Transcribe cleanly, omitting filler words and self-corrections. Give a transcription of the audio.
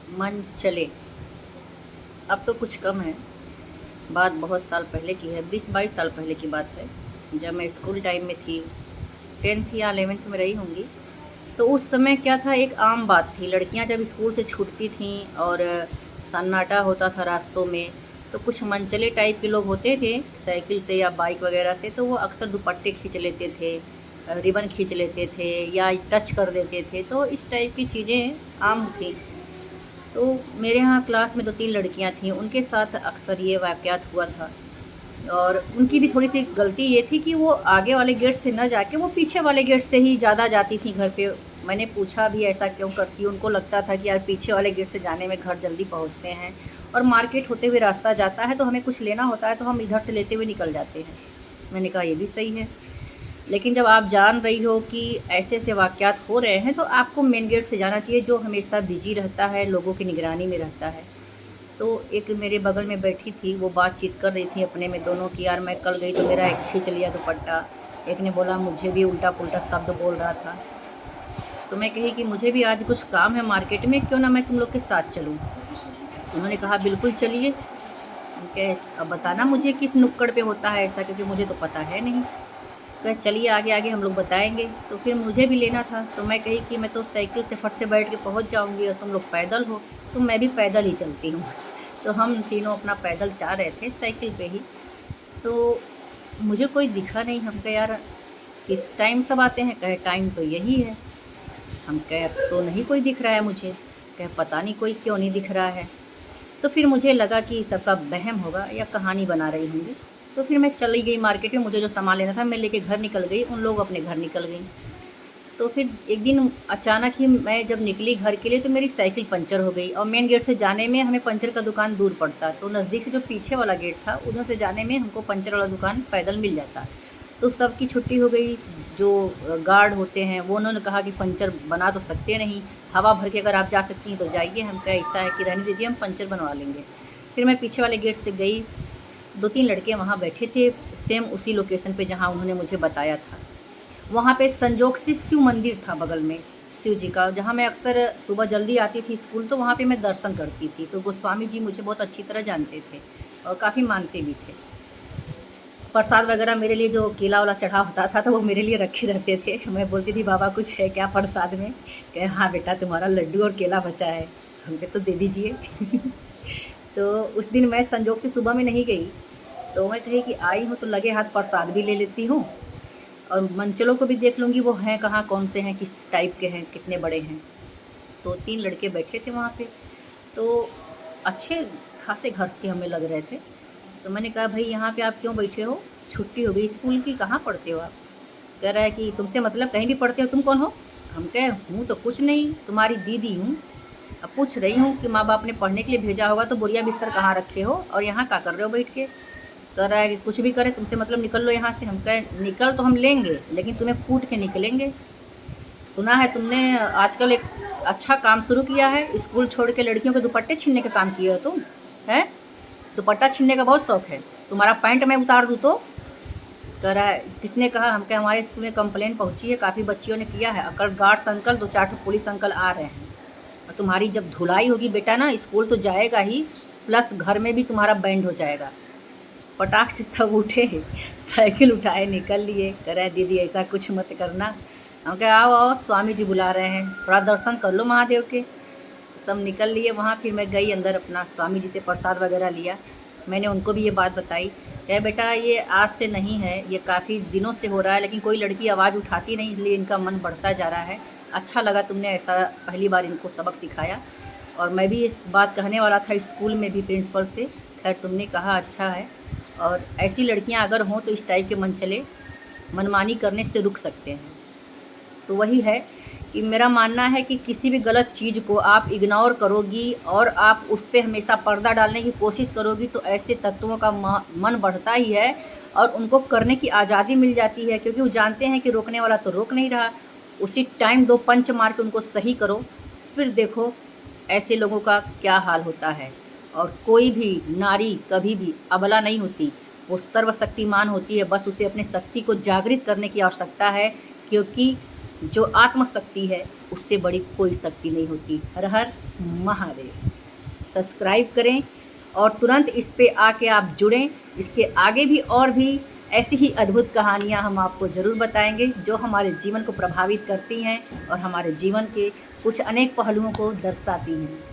मन चले। अब तो कुछ कम है, बात बहुत साल पहले की है, 20-22 साल पहले की बात है, जब मैं स्कूल टाइम में थी, 10th या 11th में रही होंगी। तो उस समय क्या था, एक आम बात थी, लड़कियां जब स्कूल से छूटती थीं और सन्नाटा होता था रास्तों में, तो कुछ मनचले टाइप के लोग होते थे साइकिल से या बाइक वगैरह से, तो वो अक्सर दुपट्टे खींच लेते थे, रिबन खींच लेते थे या टच कर देते थे। तो इस टाइप की चीज़ें आम थी। तो मेरे यहाँ क्लास में 2-3 लड़कियाँ थीं, उनके साथ अक्सर ये वाक़यात हुआ था। और उनकी भी थोड़ी सी गलती ये थी कि वो आगे वाले गेट से न जाके वो पीछे वाले गेट से ही ज़्यादा जाती थी घर पे। मैंने पूछा भी ऐसा क्यों करती, उनको लगता था कि यार पीछे वाले गेट से जाने में घर जल्दी पहुँचते हैं और मार्केट होते हुए रास्ता जाता है, तो हमें कुछ लेना होता है तो हम इधर से लेते हुए निकल जाते हैं। मैंने कहा ये भी सही है, लेकिन जब आप जान रही हो कि ऐसे ऐसे वाक़यात हो रहे हैं तो आपको मेन गेट से जाना चाहिए, जो हमेशा बिजी रहता है, लोगों की निगरानी में रहता है। तो एक मेरे बगल में बैठी थी, वो बातचीत कर रही थी अपने में दोनों की, यार मैं कल गई तो मेरा एक खींच लिया दुपट्टा, एक ने बोला मुझे भी उल्टा पुल्टा शब्द बोल रहा था। तो मैं कही कि मुझे भी आज कुछ काम है मार्केट में, क्यों ना मैं तुम लोग के साथ चलूँ। उन्होंने कहा बिल्कुल चलिए। हम कहे अब बताना मुझे किस नुक्कड़ पे होता है ऐसा, क्योंकि मुझे तो पता है नहीं। कहे चलिए आगे आगे हम लोग बताएंगे। तो फिर मुझे भी लेना था, तो मैं कही कि मैं तो साइकिल से फट से बैठ के पहुंच जाऊंगी और तुम लोग पैदल हो, तो मैं भी पैदल ही चलती हूँ। तो हम तीनों अपना पैदल जा रहे थे साइकिल पे ही। तो मुझे कोई दिखा नहीं। हम कहे यार किस टाइम सब आते हैं, कहे टाइम तो यही है। हम कहे अब तो नहीं कोई दिख रहा है मुझे। कहे पता नहीं कोई क्यों नहीं दिख रहा है। तो फिर मुझे लगा कि सबका वहम होगा या कहानी बना रही होंगी। तो फिर मैं चली गई मार्केट में, मुझे जो सामान लेना था मैं लेके घर निकल गई, उन लोग अपने घर निकल गई। तो फिर एक दिन अचानक ही मैं जब निकली घर के लिए तो मेरी साइकिल पंचर हो गई, और मेन गेट से जाने में हमें पंचर का दुकान दूर पड़ता, तो नज़दीक से जो पीछे वाला गेट था उधर से जाने में हमको पंचर वाला दुकान पैदल मिल जाता। तो सबकी छुट्टी हो गई। जो गार्ड होते हैं वो उन्होंने कहा कि पंचर बना तो सकते नहीं, हवा भर के अगर आप जा सकती हैं तो जाइए। हम कहा ऐसा है कि रहने दीजिए, हम पंचर बनवा लेंगे। फिर मैं पीछे वाले गेट से गई, 2-3 लड़के वहाँ बैठे थे सेम उसी लोकेशन पे जहाँ उन्होंने मुझे बताया था। वहाँ पे संजोग से शिव मंदिर था बगल में, शिव जी का, जहाँ मैं अक्सर सुबह जल्दी आती थी स्कूल, तो वहाँ पे मैं दर्शन करती थी। तो गोस्वामी जी मुझे बहुत अच्छी तरह जानते थे और काफ़ी मानते भी थे। प्रसाद वगैरह मेरे लिए जो केला वाला चढ़ा होता था तो वो मेरे लिए रखे रहते थे। मैं बोलती थी बाबा कुछ है क्या प्रसाद में, कहे हाँ बेटा तुम्हारा लड्डू और केला बचा है। हम कहे तो दे दीजिए। तो उस दिन मैं संजोग से सुबह में नहीं गई, तो मैं कही कि आई हूँ तो लगे हाथ प्रसाद भी ले लेती हूँ और मनचलों को भी देख लूँगी वो हैं कहाँ, कौन से हैं, किस टाइप के हैं, कितने बड़े हैं। तो 3 लड़के बैठे थे वहाँ पे, तो अच्छे खासे घर के हमें लग रहे थे। तो मैंने कहा भाई यहाँ पे आप क्यों बैठे हो, छुट्टी हो गई स्कूल की, कहाँ पढ़ते हो आप। कह रहा है कि तुमसे मतलब कहीं भी पढ़ते हो, तुम कौन हो। हम कहे हूँ तो कुछ नहीं, तुम्हारी दीदी हूँ। अब पूछ रही हूँ कि माँ बाप ने पढ़ने के लिए भेजा होगा तो बोरिया बिस्तर कहाँ रखे हो और यहाँ क्या कर रहे हो बैठ के। कह रहा है कि कुछ भी करे तुमसे मतलब निकल लो यहाँ से। हम कहे निकल तो हम लेंगे लेकिन तुम्हें कूट के निकलेंगे। सुना है तुमने आजकल एक अच्छा काम शुरू किया है, स्कूल छोड़ के लड़कियों के दुपट्टे छीनने का काम किए हो तुम, है दुपट्टा छीनने का बहुत शौक है तुम्हारा, पैंट मैं उतार दूँ तो। कह रहा है किसने कहा। हम कहे हमारे स्कूल में कंप्लेन पहुंची है, काफ़ी बच्चियों ने किया है, अगर गार्ड्स अंकल 2-4 पुलिस अंकल आ रहे हैं। और तुम्हारी जब धुलाई होगी बेटा ना, स्कूल तो जाएगा ही प्लस घर में भी तुम्हारा बैंड हो जाएगा। पटाख से सब उठे, साइकिल उठाए निकल लिए। कह रहे दीदी ऐसा कुछ मत करना। हम कहे आओ आओ स्वामी जी बुला रहे हैं, थोड़ा दर्शन कर लो महादेव के। सब निकल लिए वहाँ। फिर मैं गई अंदर, अपना स्वामी जी से प्रसाद वगैरह लिया। मैंने उनको भी ये बात बताई, कहे बेटा ये आज से नहीं है, ये काफ़ी दिनों से हो रहा है, लेकिन कोई लड़की आवाज़ उठाती नहीं इसलिए इनका मन बढ़ता जा रहा है। अच्छा लगा तुमने ऐसा पहली बार इनको सबक सिखाया, और मैं भी इस बात कहने वाला था स्कूल में भी प्रिंसिपल से। खैर तुमने कहा अच्छा है, और ऐसी लड़कियां अगर हों तो इस टाइप के मनचले मनमानी करने से रुक सकते हैं। तो वही है कि मेरा मानना है कि किसी भी गलत चीज़ को आप इग्नोर करोगी और आप उस पर हमेशा पर्दा डालने की कोशिश करोगी तो ऐसे तत्वों का मन बढ़ता ही है और उनको करने की आज़ादी मिल जाती है, क्योंकि वो जानते हैं कि रोकने वाला तो रोक नहीं रहा। उसी टाइम 2 पंच मार के उनको सही करो, फिर देखो ऐसे लोगों का क्या हाल होता है। और कोई भी नारी कभी भी अबला नहीं होती, वो सर्वशक्तिमान होती है, बस उसे अपने शक्ति को जागृत करने की आवश्यकता है। क्योंकि जो आत्मशक्ति है उससे बड़ी कोई शक्ति नहीं होती। हर हर महादेव। सब्सक्राइब करें और तुरंत इस पे आके आप जुड़ें। इसके आगे भी और भी ऐसी ही अद्भुत कहानियाँ हम आपको ज़रूर बताएंगे जो हमारे जीवन को प्रभावित करती हैं और हमारे जीवन के कुछ अनेक पहलुओं को दर्शाती हैं।